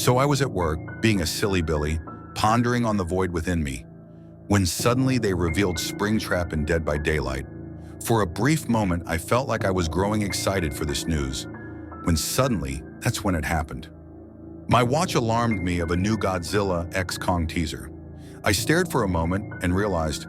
So I was at work, being a silly Billy, pondering on the void within me, when suddenly they revealed Springtrap and Dead by Daylight. For a brief moment, I felt like I was growing excited for this news, when suddenly, that's when it happened. My watch alarmed me of a new Godzilla x Kong teaser. I stared for a moment and realized,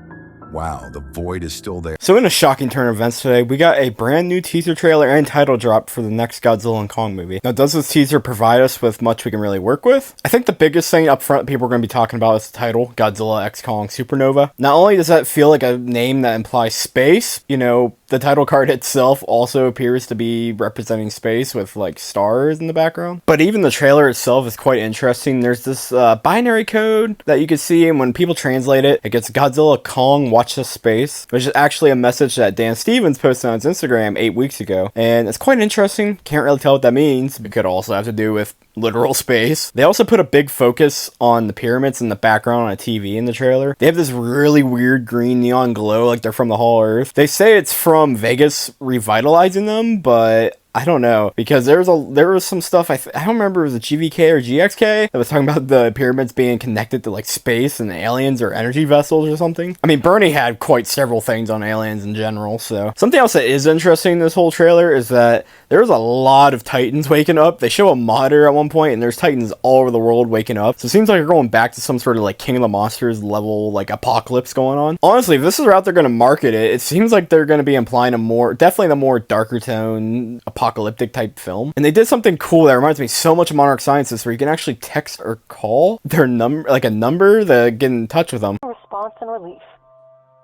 wow, the void is still there. So in a shocking turn of events today, we got a brand new teaser trailer and title drop for the next Godzilla and Kong movie. Now, does this teaser provide us with much we can really work with? I think the biggest thing up front people are going to be talking about is the title, Godzilla x Kong Supernova. Not only does that feel like a name that implies space, you know, the title card itself also appears to be representing space with like stars in the background. But even the trailer itself is quite interesting. There's this binary code that you can see, and when people translate it, it gets Godzilla Kong watch the space, which is actually a message that Dan Stevens posted on his Instagram 8 weeks ago. And it's quite interesting. Can't really tell what that means. It could also have to do with literal space. They also put a big focus on the pyramids in the background on a TV in the trailer. They have this really weird green neon glow like they're from the Hall of Earth. They say it's from Vegas revitalizing them, but I don't know, because there was some stuff, I don't remember if it was a GVK or GXK that was talking about the pyramids being connected to like space and aliens or energy vessels or something. I mean, Bernie had quite several things on aliens in general, so. Something else that is interesting in this whole trailer is that there's a lot of Titans waking up. They show a monitor at one point and there's Titans all over the world waking up. So it seems like you're going back to some sort of like King of the Monsters level like apocalypse going on. Honestly, if this is the route they're going to market it, it seems like they're going to be implying definitely the more darker tone apocalyptic type film. And they did something cool that reminds me so much of Monarch Sciences, where you can actually text or call their number, like a number, to get in touch with them. Response and relief.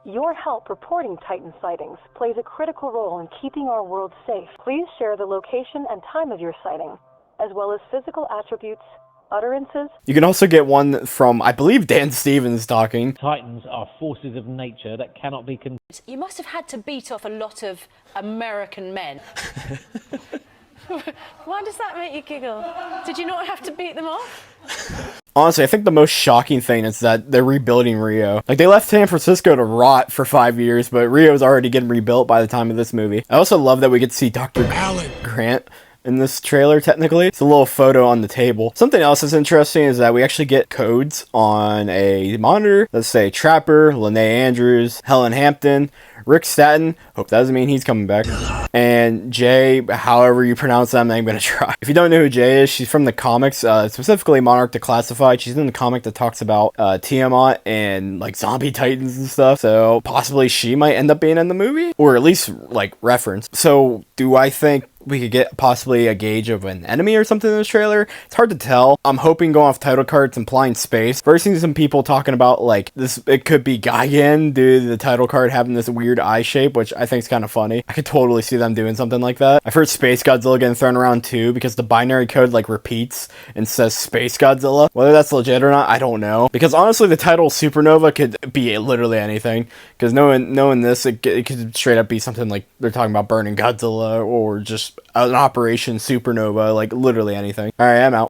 Your help reporting Titan sightings plays a critical role in keeping our world safe. Please share the location and time of your sighting, as well as physical attributes, utterances. You can also get one from, I believe, Dan Stevens talking. Titans are forces of nature that cannot be You must have had to beat off a lot of American men. Why does that make you giggle? Did you not have to beat them off? Honestly, I think the most shocking thing is that they're rebuilding Rio. Like, they left San Francisco to rot for 5 years, but Rio's already getting rebuilt by the time of this movie. I also love that we get to see Dr. Alan Grant in this trailer, technically. It's a little photo on the table. Something else that's interesting is that we actually get codes on a monitor. Let's say Trapper, Lene Andrews, Helen Hampton, Rick Staten, hope that doesn't mean he's coming back, and Jay, however you pronounce that, I'm not even gonna try. If you don't know who Jay is, she's from the comics, specifically Monarch Declassified. She's in the comic that talks about Tiamat and like zombie titans and stuff, so possibly she might end up being in the movie, or at least like reference. So do I think we could get possibly a gauge of an enemy or something in this trailer? It's hard to tell. I'm hoping going off title cards implying space. First seen some people talking about like this, it could be Gigan due to the title card having this weird eye shape, which I think is kind of funny. I could totally see them doing something like that. I've heard Space Godzilla getting thrown around too, because the binary code like repeats and says Space Godzilla. Whether that's legit or not, I don't know. Because honestly, the title Supernova could be literally anything. Because knowing this, it could straight up be something like they're talking about burning Godzilla, or just an Operation Supernova, like literally anything. Alright, I'm out.